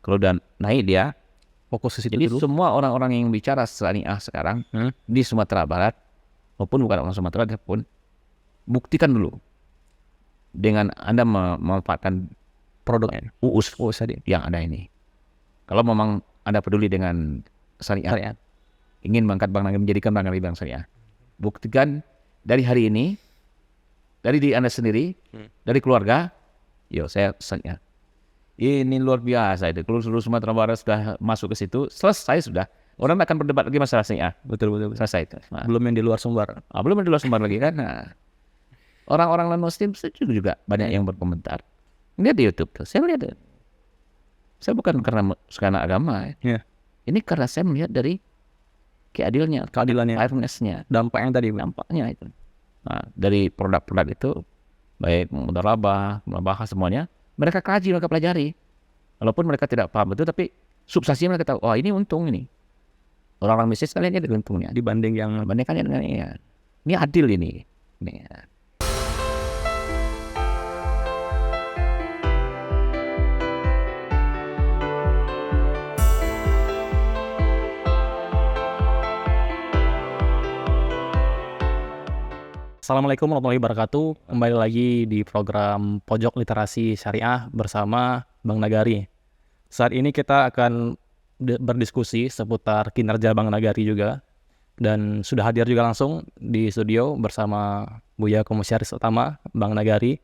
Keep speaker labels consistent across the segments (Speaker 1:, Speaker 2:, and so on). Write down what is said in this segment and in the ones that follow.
Speaker 1: Kalau udah naik dia
Speaker 2: Fokus ke situ
Speaker 1: jadi
Speaker 2: dulu.
Speaker 1: semua orang-orang yang bicara syariah sekarang di Sumatera Barat maupun bukan orang Sumatera pun buktikan dulu dengan Anda memanfaatkan produk UUS
Speaker 2: tadi.
Speaker 1: yang ada ini. Kalau memang Anda peduli dengan syariah, ingin mengangkat Bank Nagari, menjadikan Bank Nagari bank syariah, buktikan dari hari ini, dari diri Anda sendiri, dari keluarga, saya syariah. Ini luar biasa itu. Kalau seluruh Sumatera Barat sudah masuk ke situ, selesai sudah. Orang akan berdebat lagi masalah syariah.
Speaker 2: Betul.
Speaker 1: Selesai itu. Nah,
Speaker 2: Belum yang di luar Sumbar.
Speaker 1: belum ada di luar Sumbar lagi kan. Nah, orang-orang non Muslim juga banyak yang berkomentar. Lihat di YouTube tuh. Saya lihat. Saya bukan karena agama.
Speaker 2: Ya.
Speaker 1: Ini karena saya melihat dari keadilannya, fairness-nya,
Speaker 2: Dampaknya
Speaker 1: itu. Nah, dari produk-produk itu, baik mudharabah, semuanya, mereka kaji, mereka pelajari. Walaupun mereka tidak paham betul, tapi substansinya mereka tahu, ini untung ini. Orang-orang bisnis kalian ada untungnya. Dibandingkan dengan ini. Ini adil ini.
Speaker 2: Assalamualaikum warahmatullahi wabarakatuh. Kembali lagi di program Pojok Literasi Syariah bersama Bank Nagari. Saat ini kita akan berdiskusi seputar kinerja Bank Nagari juga. Dan sudah hadir juga langsung di studio bersama Buya Komisaris Utama Bank Nagari,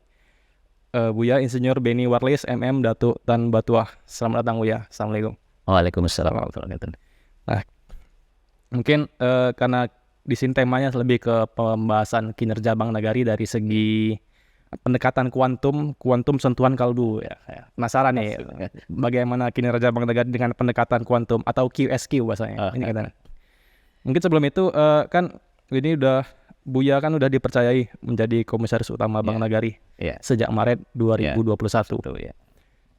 Speaker 2: Buya Insinyur Beni Warlis MM Datuk Tan Batuah. Selamat datang Buya. Assalamualaikum.
Speaker 1: Waalaikumsalam warahmatullahi wabarakatuh.
Speaker 2: Nah, mungkin karena di sini temanya lebih ke pembahasan kinerja Bank Nagari dari segi pendekatan kuantum sentuhan kalbu ya. Penasaran nih bagaimana kinerja Bank Nagari dengan pendekatan kuantum atau QSQ bahasanya. Ini katanya. Mungkin sebelum itu kan ini Buya kan udah dipercayai menjadi Komisaris Utama Bank Nagari sejak Maret 2021.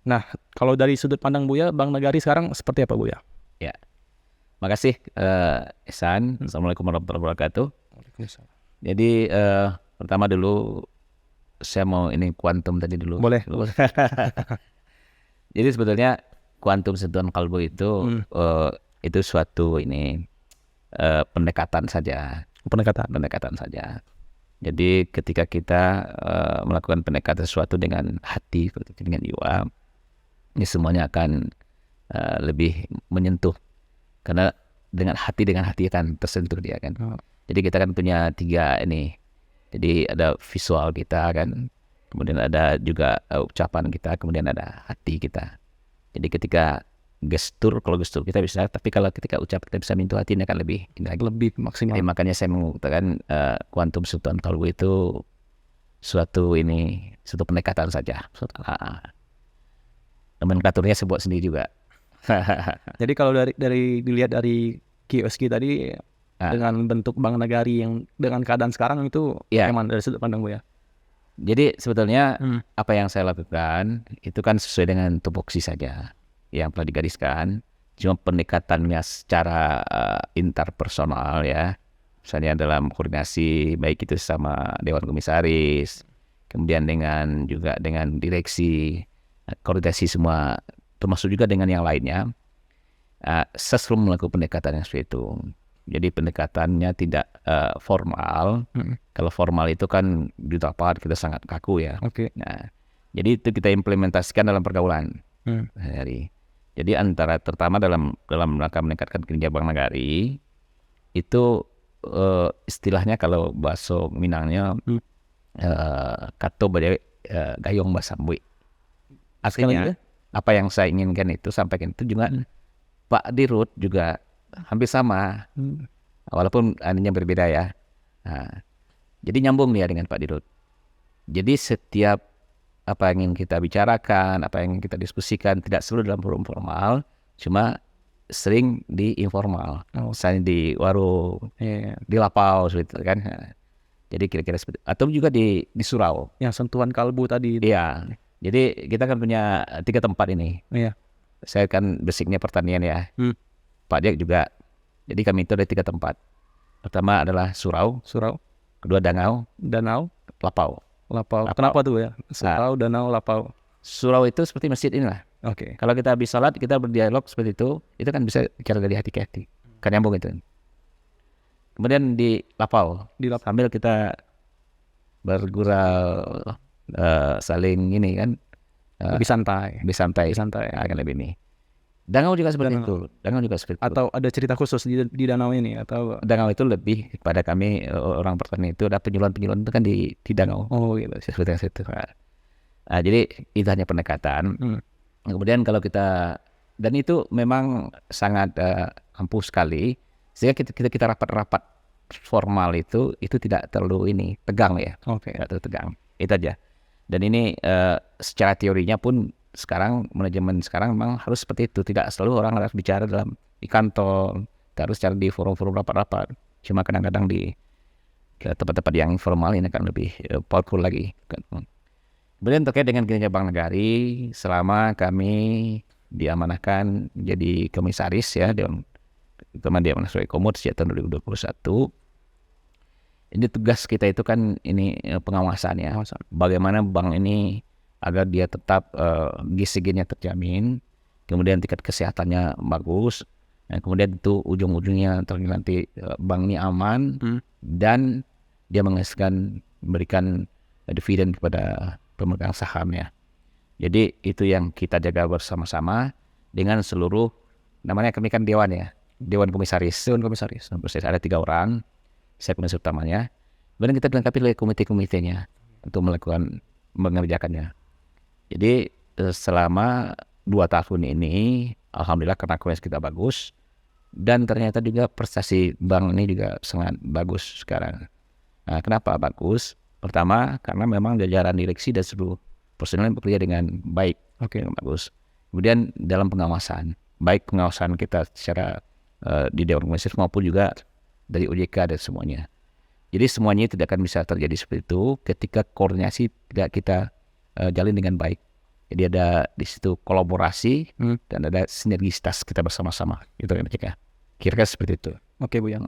Speaker 2: Nah, kalau dari sudut pandang Buya, Bank Nagari sekarang seperti apa Buya?
Speaker 1: Ya. Makasih Ihsan. Assalamualaikum warahmatullahi wabarakatuh. Jadi pertama dulu saya mau ini kuantum tadi dulu.
Speaker 2: Boleh.
Speaker 1: Jadi sebetulnya kuantum sentuhan kalbu itu suatu pendekatan saja. Pendekatan saja. Jadi ketika kita melakukan pendekatan sesuatu dengan hati, dengan jiwa, ini semuanya akan lebih menyentuh. Karena dengan hati kan tersentuh dia kan. Jadi kita kan punya 3 ini. Jadi ada visual kita kan, kemudian ada juga ucapan kita, kemudian ada hati kita. Jadi ketika kalau gestur kita bisa, tapi kalau ketika ucapan kita bisa menyentuh hati, ini akan lebih maksimal. Jadi makanya saya mengatakan kuantum sentuhan kalbu itu suatu pendekatan saja. Nomenklaturnya saya buat sendiri juga.
Speaker 2: Jadi kalau dilihat dari QSQ tadi dengan bentuk Bank Nagari yang dengan keadaan sekarang itu gimana dari sudut pandang Buya?
Speaker 1: Jadi sebetulnya apa yang saya lakukan itu kan sesuai dengan tupoksi saja yang telah digariskan. Cuma pendekatannya secara interpersonal ya, misalnya dalam koordinasi baik itu sama Dewan Komisaris, kemudian juga dengan direksi, koordinasi semua, termasuk juga dengan yang lainnya. Saya selalu melakukan pendekatan yang seperti itu. Jadi pendekatannya tidak formal. Kalau formal itu kan di lapangan kita sangat kaku ya. Nah, jadi itu kita implementasikan dalam pergaulan. Jadi terutama dalam rangka meningkatkan kinerja Bank Nagari itu istilahnya kalau bahasa Minangnya kato badai gayong basambui. Artinya apa yang saya inginkan itu sampaikan itu juga Pak Dirut juga hampir sama, walaupun aninya berbeda ya. Nah, jadi nyambung dia dengan Pak Dirut. Jadi setiap apa yang ingin kita bicarakan, apa yang ingin kita diskusikan tidak selalu dalam forum formal, cuma sering di informal, misalnya di warung, di lapau seperti itu kan. Jadi kira-kira seperti itu. Atau juga di surau.
Speaker 2: Yang sentuhan kalbu tadi.
Speaker 1: Iya. Jadi kita kan punya 3 tempat ini. Saya kan basicnya pertanian ya. Pak Diak juga. Jadi kami itu ada 3 tempat. Pertama adalah surau. Kedua danau. Lapau.
Speaker 2: Kenapa tuh ya? Surau, danau, lapau.
Speaker 1: Surau itu seperti masjid inilah.
Speaker 2: Oke.
Speaker 1: Kalau kita habis sholat kita berdialog seperti itu kan bisa bicara dari hati ke hati, kan nyambung itu. Kemudian di lapau sambil kita bergurau, saling ini kan,
Speaker 2: Lebih santai.
Speaker 1: lebih santai,
Speaker 2: Santai.
Speaker 1: akan lebih ini. Dangau juga seperti itu. Dangau juga seperti itu.
Speaker 2: Atau ada cerita khusus di danau ini atau?
Speaker 1: Dangau itu lebih pada kami orang pertanian itu ada penyuluhan itu kan di dangau.
Speaker 2: Oh gitu.
Speaker 1: Seperti itu. Nah, jadi itu hanya pendekatan. Kemudian kalau kita, dan itu memang sangat ampuh sekali, sehingga kita rapat-rapat formal itu tidak terlalu ini tegang ya.
Speaker 2: Oke.
Speaker 1: Tidak terlalu tegang. Itu aja. Dan ini secara teorinya pun sekarang manajemen sekarang memang harus seperti itu, tidak selalu orang harus bicara di kantor, harus bicara di forum-forum rapat-rapat. Cuma kadang-kadang di ke tempat-tempat yang informal ini akan lebih powerful lagi. Kemudian terkait dengan kinerja Bank Nagari, selama kami diamanahkan jadi komisaris ya, teman diamanah sebagai komod sejak tahun 2021. Ini tugas kita itu kan ini pengawasan ya. Bagaimana bank ini agar dia tetap gizi-gizinya terjamin, kemudian tingkat kesehatannya bagus, dan kemudian itu ujung-ujungnya nanti bank ini aman dan dia menghasilkan, memberikan dividen kepada pemegang saham ya. Jadi itu yang kita jaga bersama-sama dengan seluruh, namanya kami kan dewan ya, dewan komisaris. Ada 3 orang, saya komisaris utamanya. Kemudian kita dilengkapi oleh komite-komitenya untuk mengerjakannya. Jadi selama 2 tahun ini, alhamdulillah karena kualitas kita bagus, dan ternyata juga prestasi bank ini juga sangat bagus sekarang. Nah, kenapa bagus? Pertama, karena memang jajaran direksi dan seluruh personel bekerja dengan baik, bagus. Kemudian dalam pengawasan, baik pengawasan kita secara di Dewan Komisaris maupun juga dari OJK dan semuanya. Jadi semuanya tidak akan bisa terjadi seperti itu ketika koordinasi tidak kita jalin dengan baik. Jadi ada di situ kolaborasi dan ada sinergitas kita bersama-sama. Itu yang kita kira-kira seperti itu.
Speaker 2: Oke Bu Yang.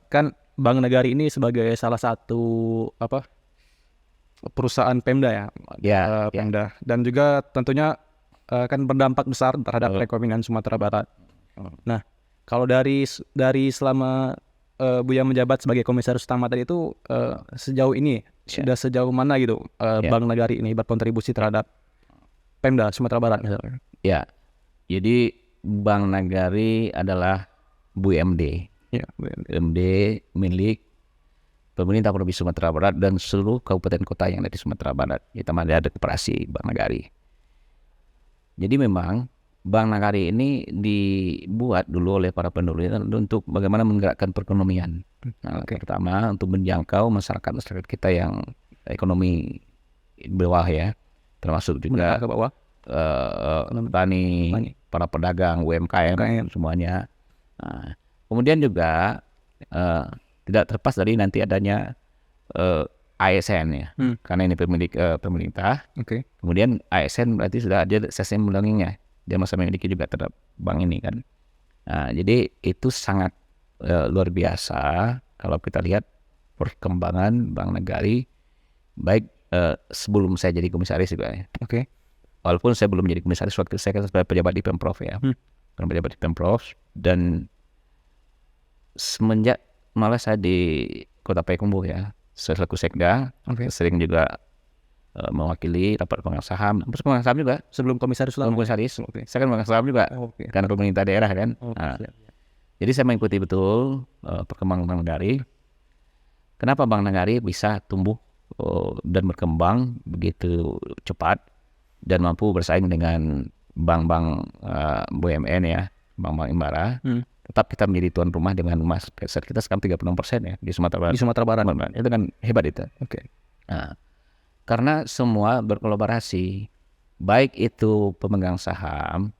Speaker 2: Kan Bank Nagari ini sebagai salah satu perusahaan Pemda ya. Pemda. Dan juga tentunya kan berdampak besar terhadap perekonomian Sumatera Barat. Nah, kalau dari selama Buya menjabat sebagai komisaris utama tadi itu sejauh ini sudah sejauh mana gitu Bank Nagari ini berkontribusi terhadap Pemda Sumatera Barat misalnya?
Speaker 1: Ya, jadi Bank Nagari adalah BUMD.
Speaker 2: Ya,
Speaker 1: BUMD milik pemerintah Provinsi Sumatera Barat dan seluruh kabupaten kota yang ada di Sumatera Barat. Kita ada koperasi Bank Nagari. Jadi memang Bank Nagari ini dibuat dulu oleh para pendahulu untuk bagaimana menggerakkan perekonomian. Nah, pertama untuk menjangkau masyarakat kita yang ekonomi bawah ya, termasuk juga
Speaker 2: ke bawah
Speaker 1: petani, para pedagang, UMKM semuanya. Nah, kemudian juga tidak terlepas dari nanti adanya ASN ya, karena ini pemerintah. Kemudian ASN berarti sudah ada sistem undangnya. Dia masa memiliki juga terhadap bank ini kan. Nah, jadi itu sangat luar biasa kalau kita lihat perkembangan Bank Nagari baik sebelum saya jadi komisaris juga ya. Walaupun saya belum jadi komisaris waktu saya kan sebagai pejabat di Pemprov ya. Pejabat di Pemprov, dan semenjak malah saya di Kota Payakumbuh ya, saya selaku sekda, sering juga mewakili rapat pemegang saham juga
Speaker 2: sebelum komisaris
Speaker 1: utama. Saya kan pemegang saham juga karena pemerintah daerah kan. Jadi saya mengikuti betul perkembangan Bank Nagari. Kenapa Bank Nagari bisa tumbuh dan berkembang begitu cepat dan mampu bersaing dengan bank-bank BUMN ya, bank-bank Himbara. Tetap kita menjadi tuan rumah dengan market share kita sekarang 36% ya di Sumatera Barat. Itu kan hebat itu. Nah, karena semua berkolaborasi, baik itu pemegang saham,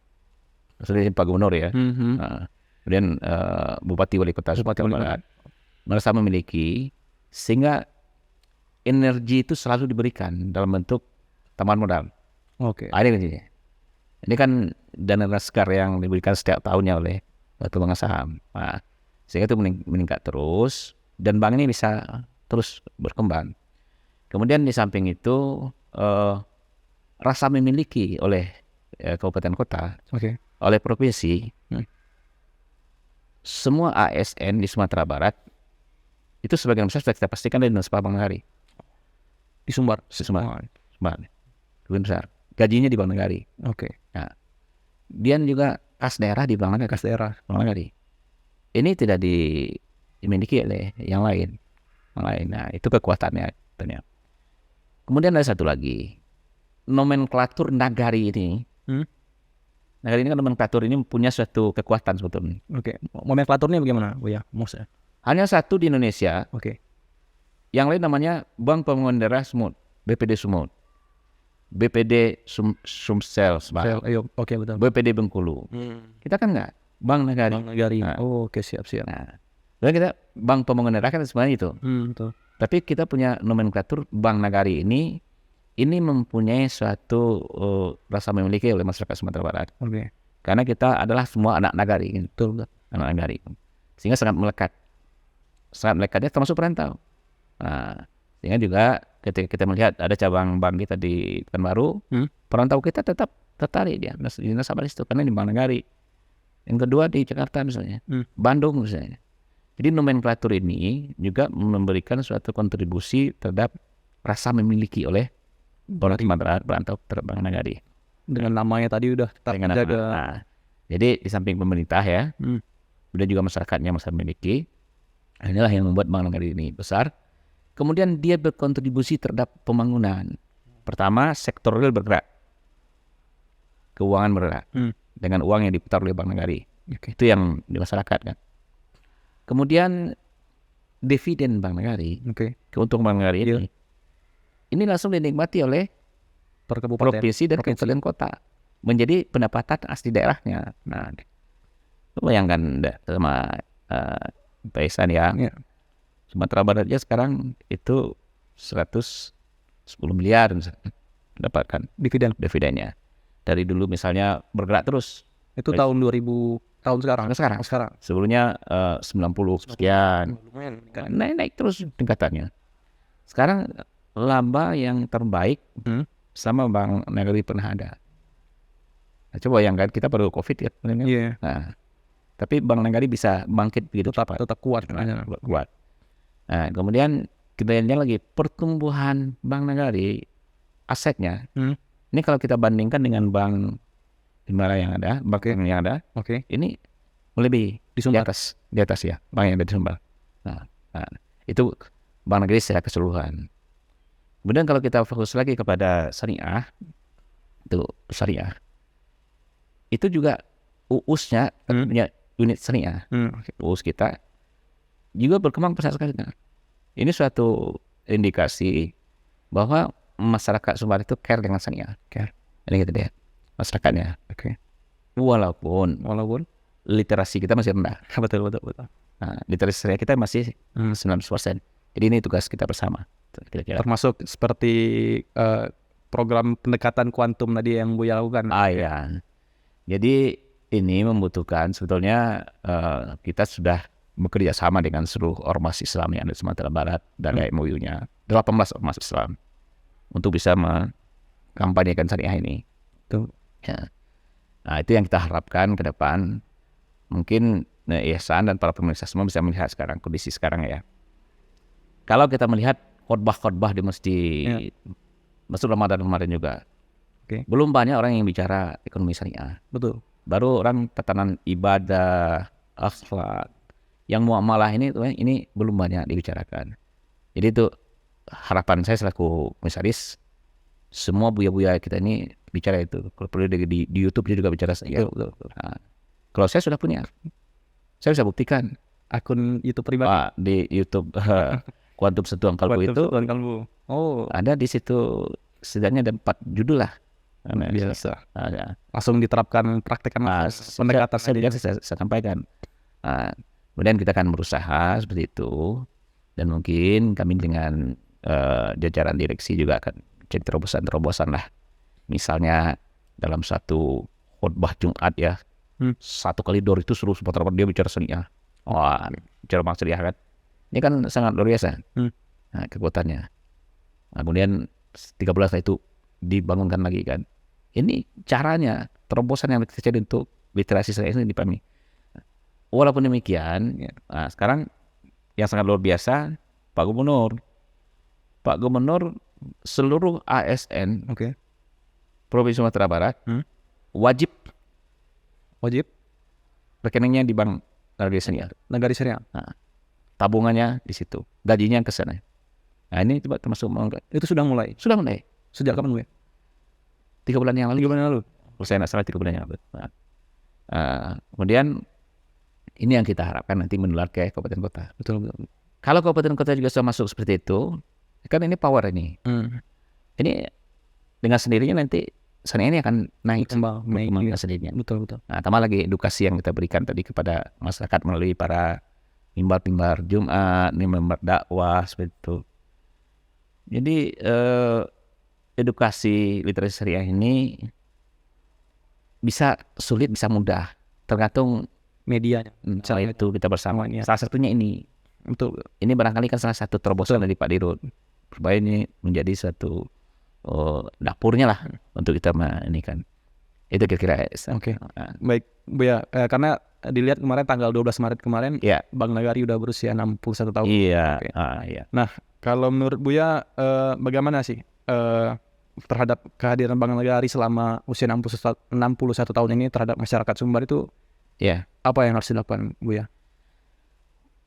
Speaker 1: seperti Pak Gubernur ya, kemudian Bupati Wali Kota Sumatera Barat, merasa memiliki, sehingga energi itu selalu diberikan dalam bentuk tambahan modal. Ini kan dana Laskar yang diberikan setiap tahunnya oleh pemegang saham. Nah, sehingga itu meningkat terus, dan bank ini bisa terus berkembang. Kemudian di samping itu rasa memiliki oleh kabupaten kota,
Speaker 2: Oke.
Speaker 1: oleh provinsi, semua ASN di Sumatera Barat itu sebagian besar sudah kita pastikan dari Dinas Bank Nagari.
Speaker 2: Di Sumbar.
Speaker 1: Sumbar. Sebagian besar. Gajinya di Bank Nagari.
Speaker 2: Oke.
Speaker 1: Nah, dan juga kas daerah di Bank Nagari.
Speaker 2: Kas daerah.
Speaker 1: Bank Nagari. Ini tidak dimiliki oleh yang lain. Nah, itu kekuatannya. Kemudian ada satu lagi, nomenklatur nagari ini. Nagari ini kan nomenklatur ini punya suatu kekuatan sebetulnya.
Speaker 2: Oke. Nomenklaturnya bagaimana, Buya? Maksudnya?
Speaker 1: Hanya satu di Indonesia.
Speaker 2: Oke.
Speaker 1: Yang lain namanya Bank Pembangunan Daerah Sumut, BPD Sumut, BPD Sumsel,
Speaker 2: Oke, betul.
Speaker 1: BPD Bengkulu. Kita kan enggak Bank Nagari.
Speaker 2: Bank Nagari.
Speaker 1: Nah.
Speaker 2: Oke, siap.
Speaker 1: Nah, dan kita Bank Pembangunan Daerah kan sebenarnya itu.
Speaker 2: Betul.
Speaker 1: Tapi kita punya nomenklatur Bank Nagari ini mempunyai suatu rasa memiliki oleh masyarakat Sumatera Barat.
Speaker 2: Oke.
Speaker 1: Karena kita adalah semua anak nagari, betul, anak nagari. Sehingga sangat melekat. Sangat melekatnya termasuk perantau. Nah, sehingga juga ketika kita melihat ada cabang bank kita di Pekanbaru, perantau kita tetap tertarik dia di nasabah itu karena di Bank Nagari. Yang kedua di Jakarta misalnya, Bandung misalnya. Jadi nomenklatur ini juga memberikan suatu kontribusi terhadap rasa memiliki oleh orang Sumatera perantau terhadap Bank Nagari.
Speaker 2: Dengan namanya tadi udah tetap menjaga.
Speaker 1: Nah, jadi di samping pemerintah ya, dan juga masyarakatnya masih memiliki. Inilah yang membuat Bank Nagari ini besar. Kemudian dia berkontribusi terhadap pembangunan. Pertama, sektor real bergerak. Keuangan bergerak. Dengan uang yang diputar oleh Bank Nagari. Itu yang di masyarakat kan. Kemudian dividen Bank Nagari. Keuntungan Bank Nagari ini langsung dinikmati oleh provinsi dan kabupaten kota. Menjadi pendapatan asli daerahnya. Nah, bayangkan sama Pak Ihsan ya. Sumatera Barat aja sekarang itu 110 miliar misalnya, mendapatkan dividennya. Dari dulu misalnya bergerak terus.
Speaker 2: Itu tahun 2000 tahun sekarang.
Speaker 1: Sebelumnya 90 sekian. Naik terus tingkatannya. Sekarang laba yang terbaik sama Bank Nagari pernah ada. Nah, coba bayangkan kita baru Covid ya. Nah, tapi Bank Nagari bisa bangkit begitu
Speaker 2: tetap kuat.
Speaker 1: Kuat. Nah, kemudian kita lihat lagi pertumbuhan Bank Nagari asetnya. Ini kalau kita bandingkan dengan bank yang ada, yang ada, ini melebihi di atas ya, bank yang ada di Sumbar. Nah, itu Bank Nagari secara keseluruhan. Kemudian kalau kita fokus lagi kepada syariah, itu juga UUS-nya punya unit syariah. UUS kita juga berkembang pesat sekali. Ini suatu indikasi bahwa masyarakat Sumbar itu care dengan syariah. Ini gitu deh masyarakatnya. Walaupun literasi kita masih rendah.
Speaker 2: Betul.
Speaker 1: Nah, literasi syariah kita masih 90%. Jadi ini tugas kita bersama. Kira-kira.
Speaker 2: Termasuk seperti program pendekatan kuantum tadi yang Buya lakukan.
Speaker 1: Ya. Jadi ini membutuhkan sebetulnya kita sudah bekerja sama dengan seluruh ormas Islam yang ada di Sumatera Barat dan MOU-nya 18 ormas Islam untuk bisa mengkampanyekan syariah ini. Ya. Nah, itu yang kita harapkan ke depan. Mungkin Ihsan dan para pemirsa semua bisa melihat sekarang kondisi sekarang ya. Kalau kita melihat khotbah di masjid, masuk Ramadan kemarin juga, belum banyak orang yang bicara ekonomi syariah.
Speaker 2: Betul.
Speaker 1: Baru orang tatanan ibadah, akhlak, yang muamalah ini belum banyak dibicarakan. Jadi itu harapan saya selaku komisaris, semua buya-buya kita ini bicara itu. Kalau perlu di YouTube dia juga bicara saya. Nah, kalau saya sudah punya, saya bisa buktikan
Speaker 2: akun YouTube pribadi
Speaker 1: di YouTube Kuantum Sentuhan Kalbu itu. Ada di situ setidaknya ada 4 judul lah.
Speaker 2: Biasa. Langsung diterapkan praktekan pendekatan
Speaker 1: saya sampaikan. Kemudian kita akan berusaha seperti itu, dan mungkin kami dengan jajaran direksi juga akan cari terobosan lah. Misalnya dalam satu khutbah Jumat ya, satu koridor itu seluruh Sumatera Barat dia bicara syariah. Bicara bang syariah kan. Ini kan sangat luar biasa. Kekuatannya. Nah, kemudian 13 itu dibangunkan lagi kan. Ini caranya, terobosan yang terjadi untuk literasi syariah ini dipahami. Walaupun demikian, nah, sekarang yang sangat luar biasa, Pak Gubernur seluruh ASN
Speaker 2: Oke.
Speaker 1: Provinsi Sumatera Barat wajib rekeningnya di Bank Nagari Syariah.
Speaker 2: Nagari Syariah.
Speaker 1: Nah, tabungannya di situ, gajinya ke sana. Nah, ini coba termasuk
Speaker 2: Itu sudah mulai.
Speaker 1: sudah mulai
Speaker 2: Sejak kapan, Bu?
Speaker 1: 3 bulan yang lalu.
Speaker 2: 3 bulan yang lalu.
Speaker 1: Kalau saya nggak salah 3 bulan yang lalu. Nah, kemudian ini yang kita harapkan nanti menular ke kabupaten kota.
Speaker 2: Betul.
Speaker 1: Kalau kabupaten kota juga sudah masuk seperti itu, kan ini power ini. Ini dengan sendirinya nanti sana ini akan naik dengan sendirinya.
Speaker 2: Betul.
Speaker 1: Nah, tambah lagi edukasi yang kita berikan tadi kepada masyarakat melalui para mimbar-mimbar Jumat, mimbar dakwah seperti itu. Jadi edukasi literasi syariah ini bisa sulit, bisa mudah, tergantung
Speaker 2: medianya.
Speaker 1: Soal itu kita bersama. Salah satunya ini.
Speaker 2: Betul.
Speaker 1: Ini barangkali kan salah satu terobosan dari Pak Dirut supaya ini menjadi satu dapurnya lah untuk kita ini kan. Itu kira-kira.
Speaker 2: Oke. Baik, Buya. Karena dilihat kemarin tanggal 12 Maret kemarin, Bank Nagari udah berusia 61 tahun.
Speaker 1: Iya.
Speaker 2: Okay.
Speaker 1: Iya.
Speaker 2: Nah, kalau menurut Buya, bagaimana sih terhadap kehadiran Bank Nagari selama usia 61 tahun ini terhadap masyarakat Sumbar itu?
Speaker 1: Iya.
Speaker 2: Apa yang harus dilakukan, Buya?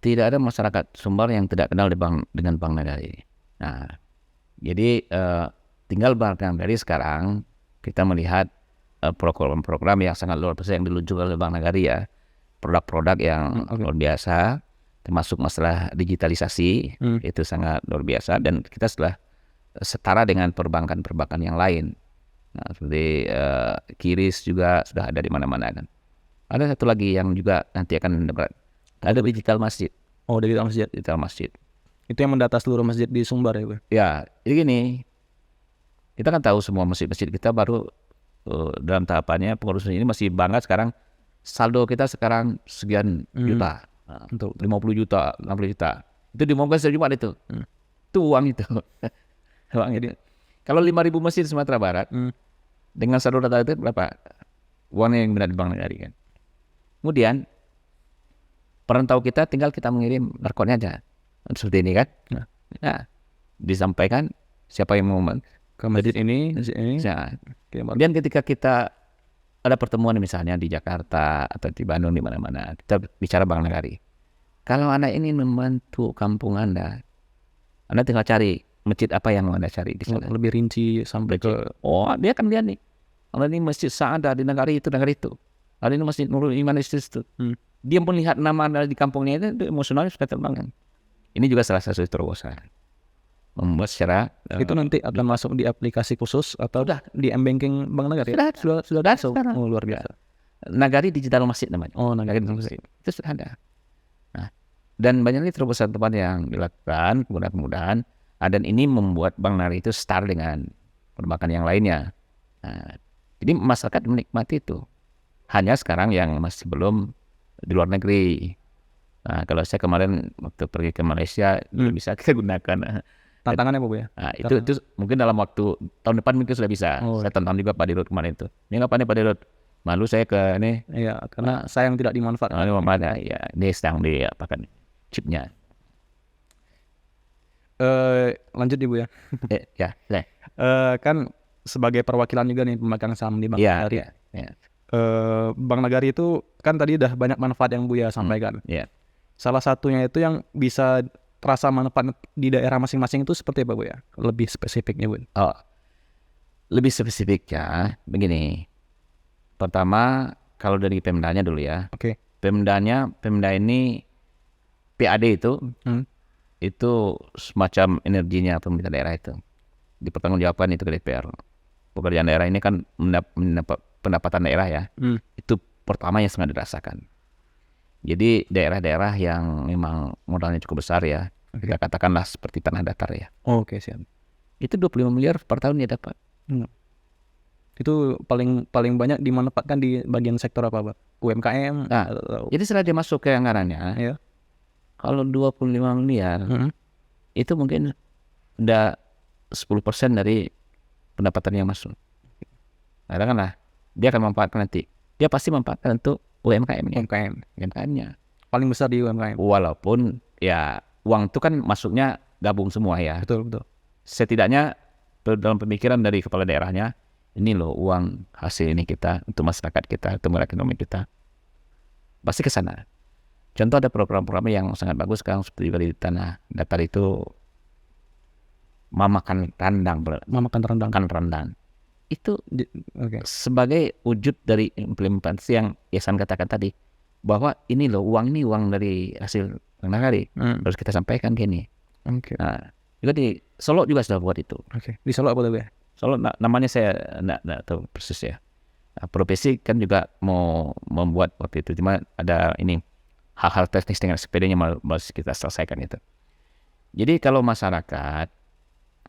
Speaker 1: Tidak ada masyarakat Sumbar yang tidak kenal dengan Bank Nagari. Nah, jadi tinggal Bank Nagari sekarang kita melihat program-program yang sangat luar biasa yang diluncurkan oleh Bank Nagari ya, produk-produk yang luar biasa, termasuk masalah digitalisasi itu sangat luar biasa dan kita sudah setara dengan perbankan-perbankan yang lain. Nah, seperti QRIS juga sudah ada di mana-mana kan. Ada satu lagi yang juga nanti akan ada digital masjid.
Speaker 2: Oh, digital masjid. Itu yang mendata seluruh masjid di Sumbar ya, Bu?
Speaker 1: Ya, jadi gini, kita kan tahu semua masjid-masjid kita baru dalam tahapannya pengurusan ini masih banget sekarang. Saldo kita sekarang sekian juta, 50 juta, 60 juta. Itu diumumkan setiap Jumat itu. Itu uang itu. Uang ini. Kalau 5.000 masjid di Sumatera Barat, dengan saldo data itu berapa? Uangnya yang benar di Bank Nagari kan. Kemudian perantau kita tinggal kita mengirim barcode-nya aja. Seperti ini kan. Nah, disampaikan siapa yang mau
Speaker 2: ke masjid ini.
Speaker 1: Nah, kemudian ketika kita ada pertemuan misalnya di Jakarta atau di Bandung di mana-mana, kita bicara Bank Nagari. Kalau Anda ini membantu kampung Anda tinggal cari masjid apa yang Anda cari di sana.
Speaker 2: Lebih rinci sampai ke
Speaker 1: dia akan lihat nih. Kalau ini masjid Sa'adah di negara itu. Ada ini masjid Nurul Iman itu. Dia melihat nama Anda di kampungnya itu emosionalnya sudah terbang. Ini juga salah satu terobosan. Membuat secara
Speaker 2: itu nanti akan masuk di aplikasi khusus atau
Speaker 1: udah
Speaker 2: di M-Banking Bank Nagari?
Speaker 1: Sudah masuk.
Speaker 2: Oh, luar biasa.
Speaker 1: Nagari Digital Masjid namanya.
Speaker 2: Oh, Nagari Digital Masjid.
Speaker 1: Itu sudah ada. Nah, dan banyak terobosan yang dilakukan mudah-mudahan dan ini membuat Bank Nagari itu setara dengan perbankan yang lainnya. Nah, jadi masyarakat menikmati itu. Hanya sekarang yang masih belum di luar negeri. Nah, kalau saya kemarin waktu pergi ke Malaysia bisa kita gunakan.
Speaker 2: Tantangannya apa, Bu ya?
Speaker 1: Nah, itu mungkin dalam waktu tahun depan mungkin sudah bisa. Saya tantang juga Pak Dirut kemarin itu. Ini apa nih Pak Dirut? Malu saya ke ini.
Speaker 2: Iya, karena sayang tidak dimanfaatkan.
Speaker 1: Ya, ini sedang diapakan chipnya.
Speaker 2: Lanjut Ibu ya.
Speaker 1: Ya.
Speaker 2: Kan sebagai perwakilan juga nih pemegang saham di Bank Nagari. Bank Nagari itu kan tadi udah banyak manfaat yang Buya sampaikan. Salah satunya itu yang bisa terasa manfaat di daerah masing-masing itu seperti apa, Bu ya? Lebih spesifiknya, Bu.
Speaker 1: Lebih spesifiknya begini. Pertama, kalau dari Pemdanya dulu ya.
Speaker 2: Oke.
Speaker 1: Pemda ini PAD itu semacam energinya pemerintah daerah itu. Dipertanggungjawabkan itu ke DPR. Pekerjaan daerah ini kan mendapat pendapatan daerah ya. Itu pertama yang sangat dirasakan. Jadi daerah-daerah yang memang modalnya cukup besar ya, kita katakanlah seperti tanah datar ya.
Speaker 2: Oke, siap.
Speaker 1: Itu 25 miliar per tahun dia dapat.
Speaker 2: Itu paling banyak dimanfaatkan di bagian sektor apa, Pak? UMKM?
Speaker 1: Nah, jadi setelah dia masuk ke anggarannya, kalau 25 miliar, itu mungkin udah 10% dari pendapatan yang masuk. katakanlah dia akan memanfaatkan nanti, dia pasti memanfaatkan untuk UMKM-nya.
Speaker 2: Paling besar di UMKM.
Speaker 1: Walaupun ya uang itu kan masuknya gabung semua ya.
Speaker 2: Betul.
Speaker 1: Setidaknya dalam pemikiran dari kepala daerahnya, ini loh uang hasil ini kita untuk masyarakat kita, untuk ekonomi kita, pasti ke sana. Contoh ada program-program yang sangat bagus sekarang seperti juga di Tanah Datar itu mamakan rendang. Itu sebagai wujud dari implementasi yang Ihsan katakan tadi, bahwa ini loh uang dari hasil nagari harus kita sampaikan gini. Nah, juga di Solo juga sudah buat itu.
Speaker 2: Di Solo apa tuh ya?
Speaker 1: Solo namanya saya nggak tahu persis ya. Nah, Provinsi kan juga mau membuat waktu itu, cuma ada ini hal-hal teknis dengan sepedanya masih kita selesaikan itu. Jadi kalau masyarakat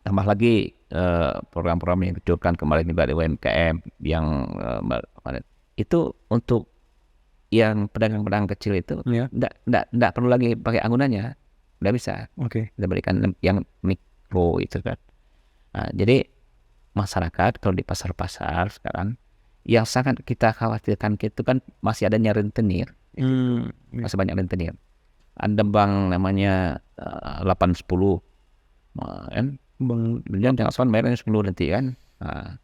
Speaker 1: tambah lagi program-program yang ditujukan kemarin juga di UMKM yang itu untuk yang pedagang-pedagang kecil itu enggak perlu lagi pakai anggunannya, udah bisa. Kita berikan yang mikro itu kan. Nah, jadi masyarakat kalau di pasar-pasar sekarang yang sangat kita khawatirkan itu kan masih adanya rentenir. Masih banyak rentenir. Ada bank namanya 810 kan. Kemudian jangan bayarnya 10 nanti kan. Nah,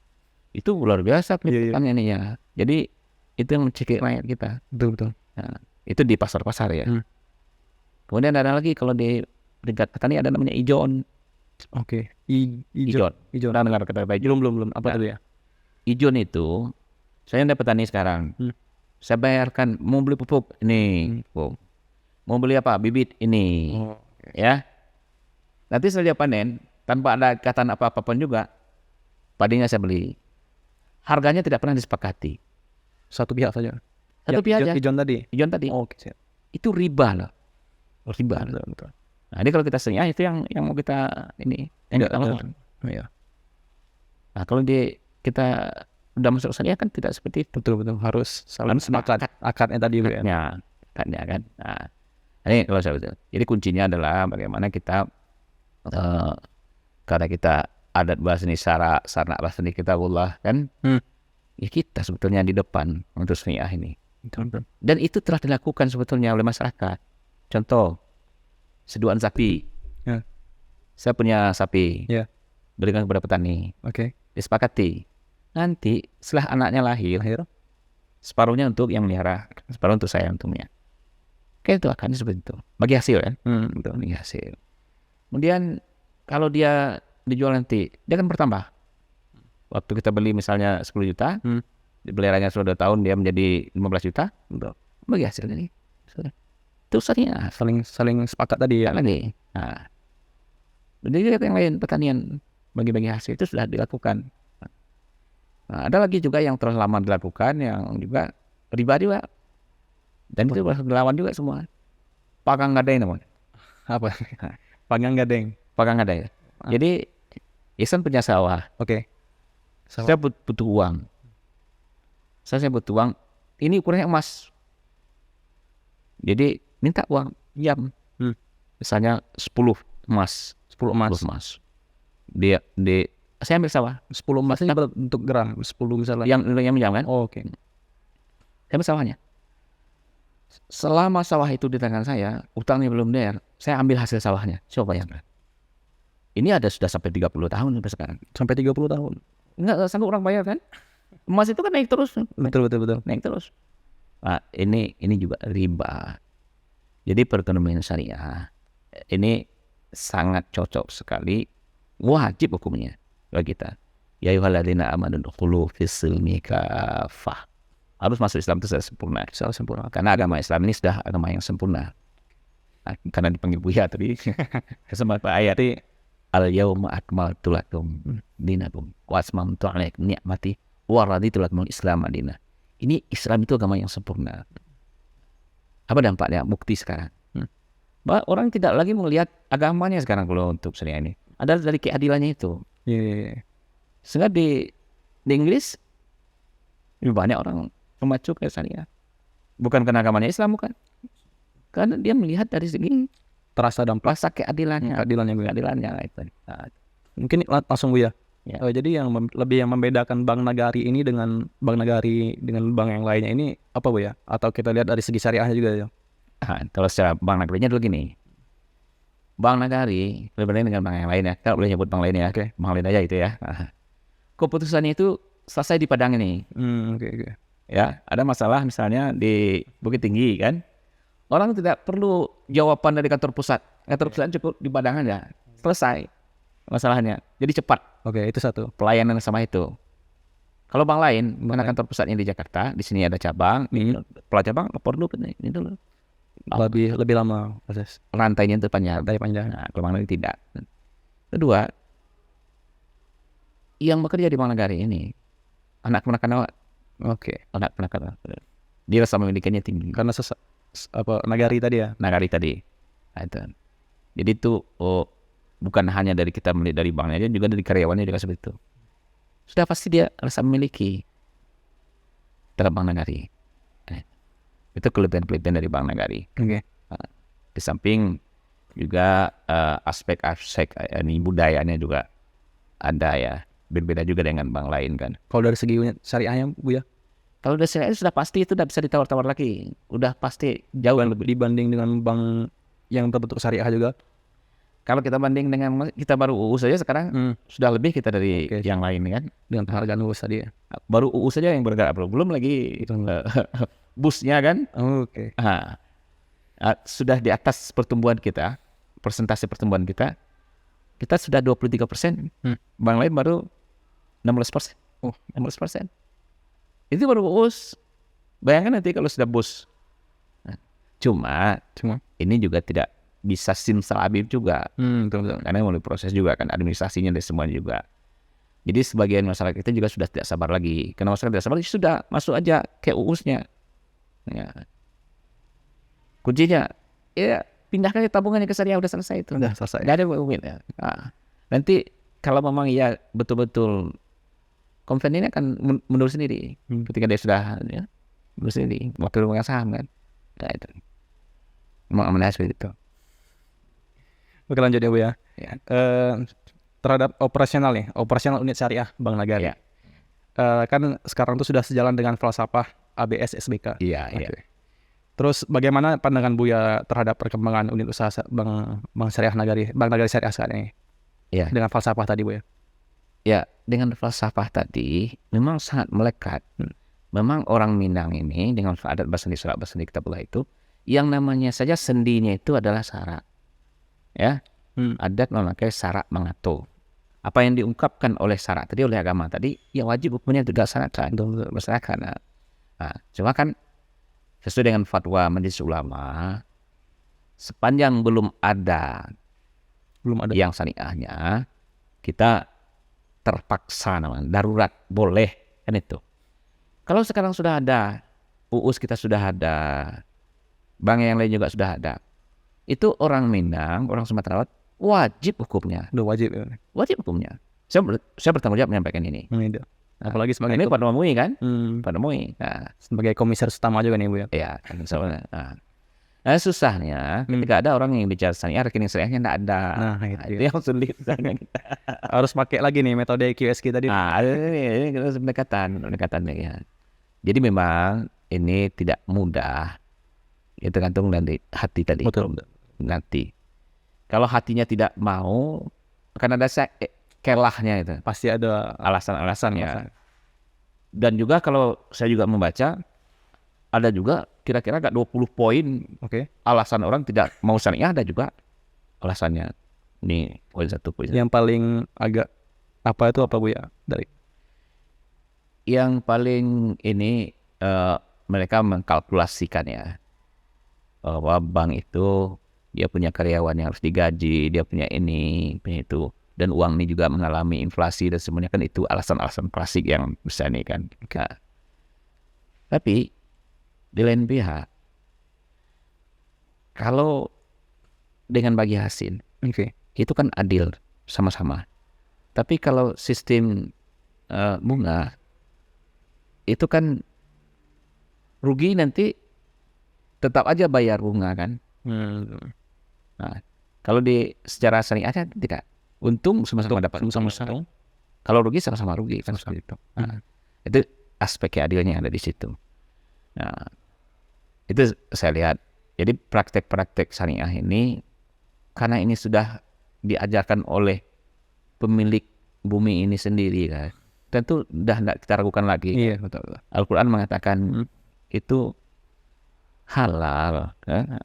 Speaker 1: itu luar biasa peliputannya nih ya. Jadi itu yang mencekik rakyat kita.
Speaker 2: Betul.
Speaker 1: Nah, itu di pasar-pasar ya. Kemudian ada lagi kalau di tingkat petani ada namanya ijon. Ijon. Pernah dengar kata ijon?
Speaker 2: Belum. Apa itu ya?
Speaker 1: Ijon itu saya ada petani sekarang. Saya bayarkan mau beli pupuk ini, mau beli apa bibit ini, ya. Nanti setelah panen tanpa ada ikatan apa-apa pun juga, padinya saya beli. Harganya tidak pernah disepakati.
Speaker 2: Satu pihak saja.
Speaker 1: Ijon tadi. Itu riba loh.
Speaker 2: Betul.
Speaker 1: Nah, ini kalau kita senyap itu yang mau kita ini yang kita lakukan. Nah, kalau kita udah masuk sana kan tidak seperti itu.
Speaker 2: Betul. Harus saling sepakat akadnya tadi
Speaker 1: ya. Akadnya kan. Nah, ini kalau saya betul. Jadi kuncinya adalah bagaimana kita karena kita adat bahasa ini sarana bahasa ini kita Allah kan. Ya kita sebetulnya di depan untuk sunnah ini. Dan itu telah dilakukan sebetulnya oleh masyarakat. Contoh, seduhan sapi. Saya punya sapi. Berikan kepada petani. Disepakati. Nanti setelah anaknya lahir, separuhnya untuk yang melihara, separuh untuk saya untungnya. Kayak itu akan seperti itu. Bagi hasil kan? Bagi hasil. Kemudian kalau dia dijual nanti, dia akan bertambah. Waktu kita beli misalnya 10 juta, dipeliharanya sudah 2 tahun dia menjadi 15 juta, bagi hasilnya nih. Itu saatnya
Speaker 2: saling sepakat tadi ya.
Speaker 1: Lagi. Nah, jadi yang lain pertanian bagi-bagi hasil itu sudah dilakukan. Nah, ada lagi juga yang terus lama dilakukan yang juga riba juga. Dan itu dilawan juga semua. Pagang gadai namanya.
Speaker 2: Apa? Pagang gadeng.
Speaker 1: Jadi Ihsan punya sawah. Saya butuh uang. Saya butuh uang. Ini ukurannya emas. Jadi minta uang jam. Misalnya 10 emas. Saya ambil sawah
Speaker 2: 10 emas ini bentuk gram 10 misalnya.
Speaker 1: Yang minjam kan? Saya ambil sawahnya. Selama sawah itu di tangan saya, utangnya belum bayar, saya ambil hasil sawahnya. Coba bayangkan. Ini ada sudah sampai 30 tahun sampai sekarang.
Speaker 2: Sampai 30 tahun.
Speaker 1: Enggak sanggup orang bayar kan? Emas itu kan naik terus.
Speaker 2: Betul.
Speaker 1: Naik terus. Nah, ini juga riba. Jadi perekonomian syariah ini sangat cocok sekali, wajib hukumnya bagi kita. Ya ayyuhalladzina amanu dukhulu fis-silmi kafah. Harus masuk Islam itu secara sempurna. Karena agama Islam ini sudah agama yang sempurna. Nah, karena dipanggil Buya tadi. Sama ayat al-yauma akmaltu lakum dinakum wa atmamtu alaikum ni'mati wa raditu lakumul Islam madinah. Ini Islam itu agama yang sempurna. Apa dampaknya? Bukti sekarang. Bahwa orang tidak lagi melihat agamanya sekarang kalau untuk syariah ini. Ada dari keadilannya itu. Sehingga di Inggris lebih banyak orang memacu ke syariah. Bukan karena agamanya Islam, bukan. Karena dia melihat dari segi
Speaker 2: terasa dampak
Speaker 1: keadilannya.
Speaker 2: Keadilannya
Speaker 1: itu.
Speaker 2: Mungkin langsung Bu ya.
Speaker 1: Ya.
Speaker 2: Jadi lebih yang membedakan Bank Nagari ini dengan Bank Nagari dengan bank yang lainnya ini apa Bu ya? Atau kita lihat dari segi syariahnya juga ya?
Speaker 1: Kalau secara Bank Nagarinya dulu gini, Bank Nagari berbeda dengan bank yang lain ya. Kalau boleh nyebut bank lain ya,
Speaker 2: Oke.
Speaker 1: bank lain aja itu ya. Keputusannya itu selesai di Padang ini.
Speaker 2: Oke.
Speaker 1: Ya, ada masalah misalnya di Bukit Tinggi kan, orang tidak perlu jawaban dari kantor pusat. Kantor pusat cukup di Padang aja, selesai masalahnya. Jadi cepat
Speaker 2: Oke, itu satu.
Speaker 1: pelayanan sama itu. Kalau bank lain, karena kantor pusatnya di Jakarta, di sini ada cabang, kepala cabang lapor dulu ini dulu.
Speaker 2: Lebih lama proses.
Speaker 1: Rantainya itu panjang.
Speaker 2: Rantai panjang.
Speaker 1: Nah, kalau bank lain tidak. Kedua, yang bekerja di Bank Nagari ini anak ponakan awak,
Speaker 2: Oke.
Speaker 1: anak ponakan awak. Dia rasa memilikinya tinggi.
Speaker 2: Karena Nagari tadi ya.
Speaker 1: Nagari tadi. Nah, itu. Jadi itu bukan hanya dari kita melihat dari banknya aja, juga dari karyawannya juga seperti itu. Sudah pasti dia rasa memiliki dalam Bank Nagari. Itu kelebihan-kelebihan dari Bank Nagari.
Speaker 2: Oke.
Speaker 1: Di samping juga aspek-aspek ini budayanya juga ada ya, berbeda juga dengan bank lain kan.
Speaker 2: Kalau dari segi unit syariahnya Bu ya,
Speaker 1: Kalau udah syariah sudah pasti itu udah bisa ditawar-tawar lagi, udah pasti jauh lebih.
Speaker 2: dibanding dengan bank yang berbentuk syariah juga.
Speaker 1: Kalau kita banding dengan kita baru UU saja sekarang sudah lebih kita dari
Speaker 2: Oke.
Speaker 1: yang lain kan.
Speaker 2: Dengan penghargaan UU tadi ya.
Speaker 1: Baru UU saja yang bergerak, belum lagi busnya kan.
Speaker 2: Oke.
Speaker 1: Sudah di atas pertumbuhan kita, persentase pertumbuhan kita sudah 23%. Bank lain baru 16%. 16%. Itu baru bus. Bayangkan nanti kalau sudah bus. Cuma ini juga tidak bisa simsalabim juga.
Speaker 2: Betul.
Speaker 1: Karena melalui proses juga kan, administrasinya dan semuanya juga. Jadi sebagian masyarakat kita juga sudah tidak sabar lagi. Karena masyarakat tidak sabar, sudah masuk aja ke UUS-nya. Ya. Kuncinya, ya pindahkan ke tabungannya ke syariah, udah selesai itu.
Speaker 2: Udah selesai.
Speaker 1: Nggak ada umit ya. Nanti kalau memang ya betul-betul konven ini akan mundur sendiri. Ketika dia sudah ya, mundur sendiri. Waktu pemegang saham kan. Nah itu. Memang amanah seperti itu.
Speaker 2: Oke, lanjut ya Bu ya.
Speaker 1: Ya.
Speaker 2: Terhadap operasional unit syariah Bank Nagari.
Speaker 1: Ya.
Speaker 2: Kan sekarang tuh sudah sejalan dengan falsafah ABS SBK.
Speaker 1: Iya.
Speaker 2: Terus bagaimana pandangan Buya terhadap perkembangan unit usaha Bank Syariah Nagari, Bank Nagari Syariah sekarang ini?
Speaker 1: Ya.
Speaker 2: Dengan falsafah tadi Buya.
Speaker 1: Ya, dengan falsafah tadi memang sangat melekat. Memang orang Minang ini dengan adat Basandi Surat Basandi Kitabullah itu, yang namanya saja sendinya itu adalah syarat. Ya, adat memakai syarat mengatur. Apa yang diungkapkan oleh syarat tadi, oleh agama tadi, ya wajib hukumnya juga laksanakan, masyarakat. Nah, cuma kan sesuai dengan fatwa Majelis Ulama, sepanjang belum ada yang syariahnya, kita terpaksa namanya darurat boleh kan itu. Kalau sekarang sudah ada UUS, kita sudah ada, bank yang lain juga sudah ada, itu orang Minang, orang Sumatera Barat wajib hukumnya.
Speaker 2: Wajib ya.
Speaker 1: Wajib hukumnya. Saya bertanggung jawab menyampaikan ini.
Speaker 2: Apalagi sebagai
Speaker 1: ini pada MUI kan, pada MUI. Nah,
Speaker 2: sebagai komisaris utama juga nih Bu ya.
Speaker 1: Iya, kan misalnya. Nah, susahnya ketika ada orang yang bicara syariah, rekening syariahnya tidak ada. Itu yang sulit.
Speaker 2: Harus pakai lagi nih metode QSQ tadi.
Speaker 1: Ini pendekatan ya. Jadi memang ini tidak mudah. Itu tergantung dari hati tadi.
Speaker 2: Betul.
Speaker 1: Nanti kalau hatinya tidak mau, akan ada kelahnya itu.
Speaker 2: Pasti ada
Speaker 1: alasan-alasannya. Dan juga kalau saya juga membaca, ada juga kira-kira agak 20 poin alasan orang tidak mau syariah, ada juga alasannya. Ini poin 1, poin 1.
Speaker 2: Yang paling agak apa Bu ya?
Speaker 1: Yang paling ini mereka mengkalkulasikan ya, bahwa bank itu dia punya karyawan yang harus digaji, dia punya ini, punya itu, dan uang ini juga mengalami inflasi dan semuanya, kan itu alasan-alasan klasik yang besar nih kan. Tapi di lain pihak, kalau dengan bagi hasil, itu kan adil sama-sama. Tapi kalau sistem bunga, itu kan rugi nanti tetap aja bayar bunga kan. Nah, kalau di secara syariah tidak, untung sama-sama dapat.
Speaker 2: Sama-sama.
Speaker 1: Kalau rugi sama-sama rugi kan seperti itu. Nah, itu aspek keadilannya ada di situ. Nah, itu saya lihat. Jadi praktek-praktek syariah ini karena ini sudah diajarkan oleh pemilik bumi ini sendiri kan. Tentu udah tidak kita ragukan lagi.
Speaker 2: Iya, betul.
Speaker 1: Al-Quran mengatakan itu halal. Kan?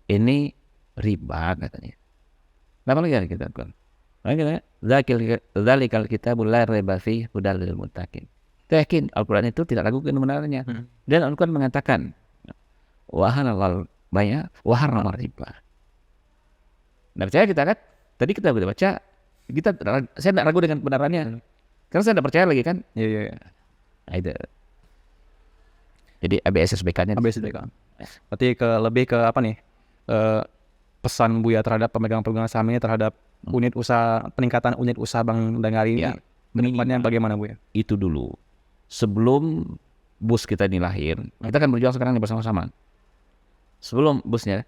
Speaker 1: Ini riba katanya. Apa lagi kita kan? Dzalikal kitabul la raiba fihi hudal lil muttaqin. Kita yakin Al-Quran itu tidak ragu kebenarannya. Dan Al-Quran mengatakan wa halal bay'a wa harrama riba. Nah, percaya kita kan? Tadi kita sudah baca, saya tidak ragu dengan kebenarannya. Karena saya tidak percaya lagi kan?
Speaker 2: Iya.
Speaker 1: Nah, itu. Jadi ABSSBK-nya.
Speaker 2: Berarti lebih ke apa nih? Pesan Buya terhadap pemegang saham ini terhadap unit usaha, peningkatan unit usaha Bank Nagari ini. Depannya bagaimana Buya?
Speaker 1: Itu dulu. Sebelum bus kita ini lahir, kita kan berjuang sekarang nih bersama-sama. Sebelum busnya,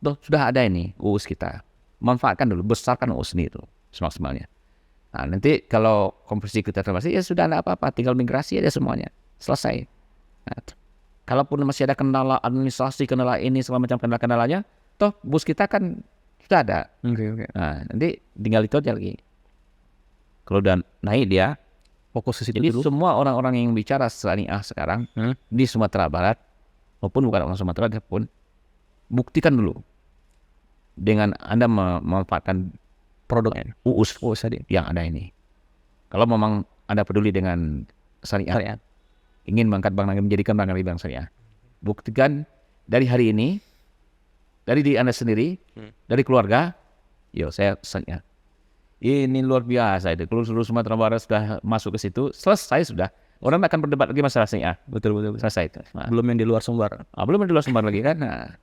Speaker 1: sudah ada ini UUS kita. Manfaatkan dulu, besarkan UUS ini itu semaksimalnya. Nah, nanti kalau konversi kita termasuk ya sudah ada apa-apa, tinggal migrasi aja semuanya, selesai. Nah, kalaupun masih ada kendala administrasi, kendala ini segala macam kendalanya, toh bus kita kan sudah ada.
Speaker 2: Oke.
Speaker 1: Nah, nanti tinggal itu aja lagi. Kalau udah naik dia
Speaker 2: Fokus ke situ
Speaker 1: jadi
Speaker 2: dulu.
Speaker 1: semua orang-orang yang bicara syariah sekarang di Sumatera Barat maupun bukan orang Sumatera pun buktikan dulu dengan Anda memanfaatkan produk UUS tadi yang ada ini. Kalau memang Anda peduli dengan syariah, ingin mengangkat Bank Nagari, menjadikan Bank Nagari bank syariah, buktikan dari hari ini, dari diri Anda sendiri, dari keluarga, saya syariah. Ini luar biasa itu. Kalau seluruh Sumatera Barat sudah masuk ke situ, selesai sudah. Orang akan berdebat lagi masalah syariah.
Speaker 2: Betul.
Speaker 1: Selesai itu. Nah,
Speaker 2: Belum yang di luar Sumbar.
Speaker 1: belum yang di luar Sumbar lagi kan. Nah,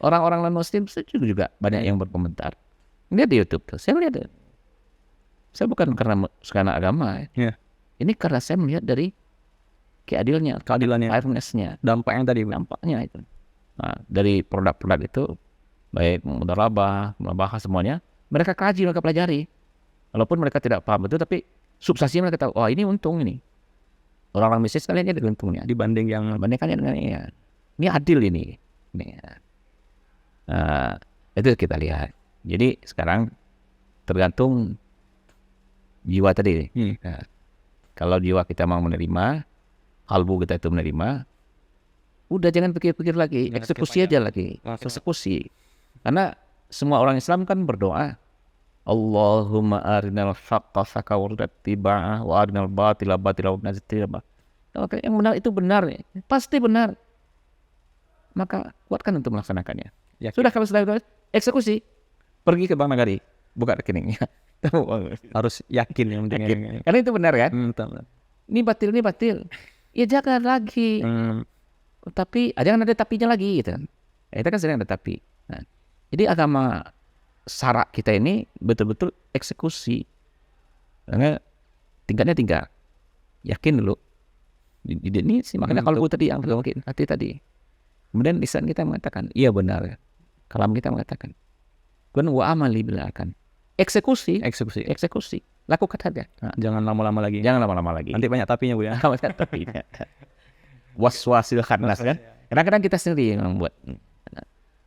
Speaker 1: orang-orang non-Muslim juga banyak yang berkomentar. Lihat di YouTube tuh. Saya lihat. Saya bukan karena agama.
Speaker 2: Ya.
Speaker 1: Ini karena saya melihat dari keadilannya, fairness-nya,
Speaker 2: Dampaknya
Speaker 1: itu. Nah, dari produk-produk itu, baik mudharabah, semuanya, mereka kaji, mereka pelajari. Walaupun mereka tidak paham betul, tapi substansinya mereka tahu. Oh, ini untung ini. Orang-orang bisnis kalian ada untungnya. Dibandingkan dengan ini. Ini adil ini. Itu kita lihat. Jadi sekarang tergantung jiwa tadi. Nah, kalau jiwa kita mau menerima, kalbu kita itu menerima, udah jangan pikir-pikir lagi, eksekusi aja lagi. Eksekusi. Karena semua orang Islam kan berdoa, Allahumma arinal haqqa haqqa warzuqna wa arinal batila batila warzuqna ijtinaba. Oke, yang benar itu benar, pasti benar. Maka kuatkan untuk melaksanakannya. Sudah kalau sudah itu eksekusi, pergi ke Bank Nagari, buka rekeningnya.
Speaker 2: harus yakin yang
Speaker 1: yakin. Karena itu benar kan? Ini batil. Ya jangan lagi. Tapi jangan ada tapinya lagi gitu. Itu kan sering ada tapi. Nah, jadi agama syarak kita ini betul-betul eksekusi. Karena tingkatnya 3. Yakin dulu. Ini sih makanya kalau tadi yang mungkin hati tadi. Kemudian lisan kita mengatakan iya benar. Kalam kita mengatakan. Kemudian wa amali bilahkan. Eksekusi. Lakukan saja.
Speaker 2: Nah, jangan lama-lama lagi.
Speaker 1: Nanti
Speaker 2: banyak tapinya Bu ya.
Speaker 1: Banyak tapinya. Waswasil khannas kan. Kadang-kadang kita sendiri yang membuat.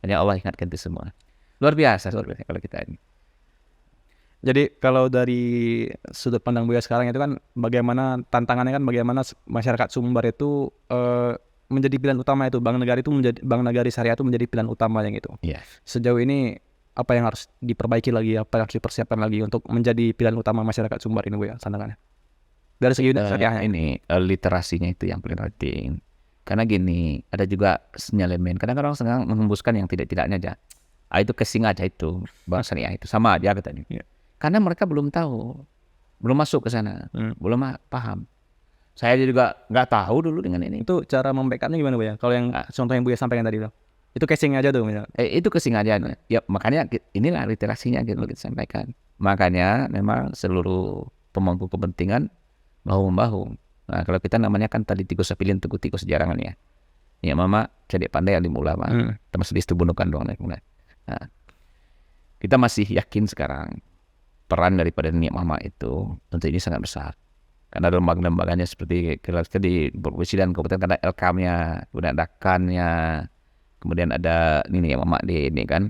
Speaker 1: Hanya Allah ingatkan itu semua. Luar biasa kalau kita ini.
Speaker 2: Jadi kalau dari sudut pandang Buya sekarang itu kan bagaimana tantangannya kan bagaimana masyarakat Sumbar itu menjadi pilihan utama itu Bank Nagari Syariah itu menjadi pilihan utama yang itu.
Speaker 1: Iya.
Speaker 2: Sejauh ini apa yang harus diperbaiki lagi, apa yang harus dipersiapkan lagi untuk menjadi pilihan utama masyarakat Sumbar ini Buya tantangannya? Dari segi syariahnya
Speaker 1: ini literasinya itu yang paling penting. Karena gini, ada juga sinyalemen. Kadang-kadang orang sedang menghembuskan yang tidak-tidaknya aja. Itu casing aja itu, Bank Syariah itu sama aja katanya. Karena mereka belum tahu, belum masuk ke sana, belum paham. Saya juga nggak tahu dulu dengan ini.
Speaker 2: Itu cara membackupnya gimana Bu ya? Kalau yang contoh yang Bu ya sampaikan tadi itu casing aja tuh misalnya.
Speaker 1: Itu casing aja. Ya makanya inilah literasinya kita sampaikan. Makanya memang seluruh pemangku kepentingan bahu-membahu. Nah, kalau kita namanya kan tadi tikus sapilin tuku tikus jarangan ya. Ya mama cedek pandai alim ulama. Termasuk di bunukan doang. Nah, kita masih yakin sekarang peran daripada niat mama itu untuk ini sangat besar. Karena ada lembaga-lembaganya seperti di Presiden Kabupaten, ada LK-nya, kemudian ada KAN-nya, kemudian ada ini mama di ini kan.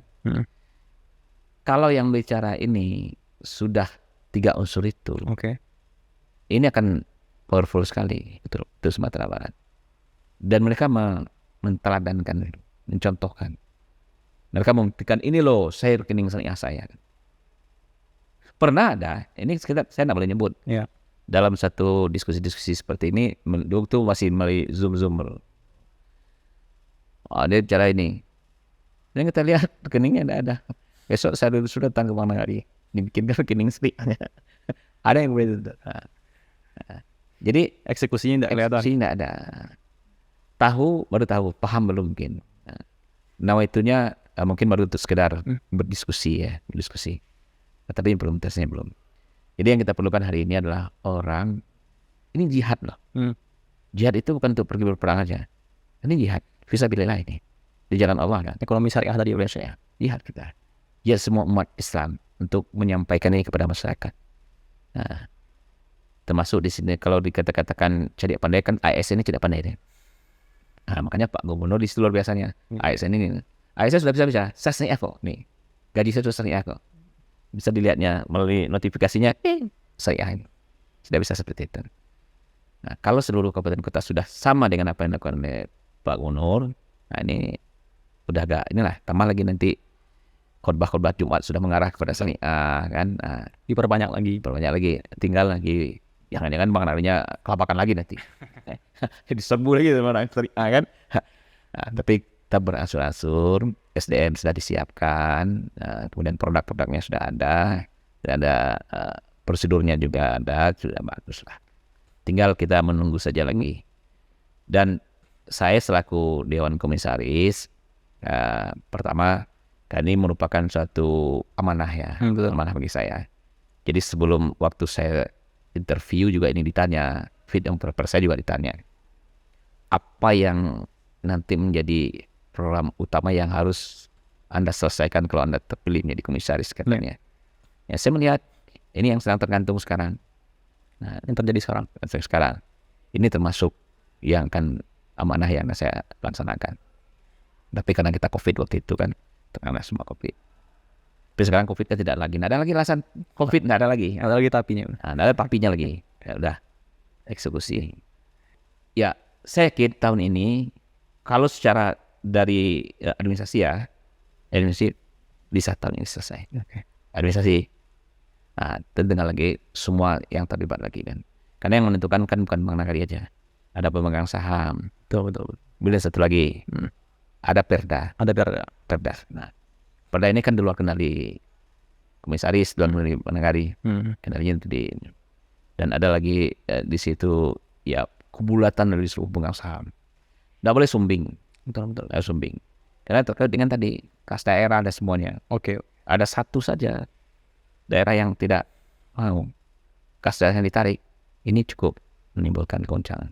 Speaker 1: Kalau yang bicara ini sudah 3 unsur itu, ini akan powerful sekali itu Sumatera Barat. Dan mereka menteladankan, mencontohkan. Mereka membuktikan ini loh, saya rekening syariah saya. Pernah ada, ini saya tidak boleh nyebut. Dalam satu diskusi-diskusi seperti ini, dulu tuh masih melalui Zoom. Dia bicara ini. Dan kita lihat rekeningnya ada. Besok saya sudah datang ke Bang Nagari, dibikinkan rekening syariahnya. Ada yang begitu. Jadi
Speaker 2: eksekusinya tidak
Speaker 1: ada. Baru tahu, paham belum mungkin. Nawaitunya mungkin baru untuk sekedar berdiskusi. Tapi implementasinya belum. Jadi yang kita perlukan hari ini adalah orang, ini jihad loh. Jihad itu bukan untuk pergi berperang aja. Ini jihad, fisabilillah ini. Di jalan Allah kan.
Speaker 2: Ekonomi syariah tadi
Speaker 1: saya. Jihad kita. Jihad semua umat Islam untuk menyampaikan ini kepada masyarakat. Nah, termasuk di sini kalau dikatakan tidak pandai kan ASN ini tidak pandai deh. Nah, makanya Pak Gubernur di situ luar biasanya. ASN ini. ASN sudah bisa. Saya syariah kok. Nih. Gaji saya sudah syariah kok. Bisa dilihatnya melalui notifikasinya, saya ini sudah bisa seperti itu. Nah, kalau seluruh kabupaten kota sudah sama dengan apa yang dilakukan oleh Pak Gubernur, nah ini udah agak inilah, tambah lagi nanti khotbah Jumat sudah mengarah kepada syariah kan,
Speaker 2: diperbanyak
Speaker 1: lagi, tinggal lagi jangan-jangan Bang Narinya kelapakan lagi nanti, diserbu lagi sama orang syariah kan. Nah, tapi kita beransur-ansur, SDM sudah disiapkan, kemudian produk-produknya sudah ada prosedurnya juga ada, sudah bagus lah. Tinggal kita menunggu saja lagi. Dan saya selaku Dewan Komisaris, pertama, ini merupakan suatu amanah ya, amanah bagi saya. Jadi sebelum waktu saya interview juga ini ditanya, fit and proper saya juga ditanya, apa yang nanti menjadi program utama yang harus Anda selesaikan kalau Anda terpilih menjadi komisaris katanya. Ya, saya melihat ini yang sedang tergantung sekarang. Nah, yang terjadi sekarang. Ini termasuk yang akan amanah yang saya laksanakan. Tapi karena kita COVID waktu itu kan, terkena semua COVID. Tapi sekarang COVID kan tidak lagi. Nggak ada lagi alasan COVID, nggak ada lagi.
Speaker 2: Ada lagi tapinya.
Speaker 1: Nggak ada tapinya lagi. Ya udah, eksekusi. Ya, saya yakin tahun ini kalau secara dari administrasi bisa tahun ini selesai. Administrasi. Nah, tentunya lagi semua yang terlibat lagi kan. Karena yang menentukan kan bukan Bang Nagari aja. Ada pemegang saham.
Speaker 2: Betul.
Speaker 1: Kemudian satu lagi, ada Perda. Nah, Perda ini kan di luar kendali komisaris, di luar kendali Bang Nagari. Kendalinya itu dan ada lagi di situ ya kebulatan dari seluruh pemegang saham. Nggak boleh sumbing. Betul. Sumbing. Karena terkait dengan tadi kas daerah ada semuanya. Ada satu saja daerah yang tidak mau kas daerah yang ditarik, ini cukup menimbulkan goncangan.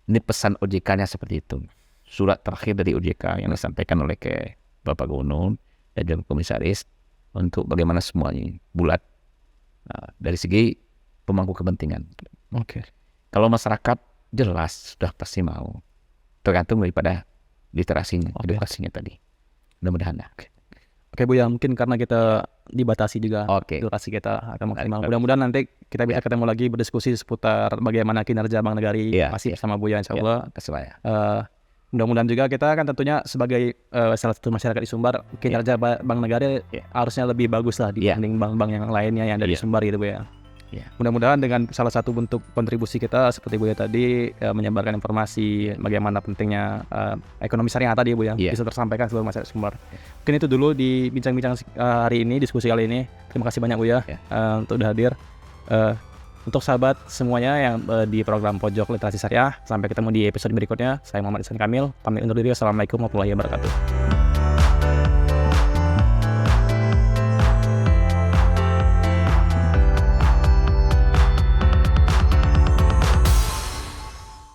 Speaker 1: Ini pesan OJK-nya seperti itu. Surat terakhir dari OJK yang disampaikan oleh ke Bapak Gubernur dan juga komisaris untuk bagaimana semuanya bulat. Nah, dari segi pemangku kepentingan. Kalau masyarakat jelas sudah pasti mau. Tergantung daripada literasinya, edukasinya tadi. Mudah-mudahan.
Speaker 2: Oke Bu, ya mungkin karena kita dibatasi juga durasi kita akan maksimal. Mudah-mudahan nanti kita bisa ketemu lagi berdiskusi seputar bagaimana kinerja Bang Nagari masih bersama Buya insya Allah. Mudah-mudahan juga kita kan tentunya sebagai salah satu masyarakat di Sumbar, kinerja Bang Nagari harusnya lebih bagus lah dibanding bank-bank yang lainnya yang ada di Sumbar gitu Bu ya. Mudah-mudahan dengan salah satu bentuk kontribusi kita seperti Buya tadi menyebarkan informasi bagaimana pentingnya ekonomi syariah tadi Bu ya bisa tersampaikan seluruh masyarakat Sumbar. Mungkin itu dulu di bincang-bincang hari ini, diskusi kali ini. Terima kasih banyak Buya untuk udah hadir. Untuk sahabat semuanya yang di program Pojok Literasi Syariah, sampai ketemu di episode berikutnya. Saya Muhammad Ihsan Kamil, pamit undur diri. Assalamualaikum warahmatullahi wabarakatuh.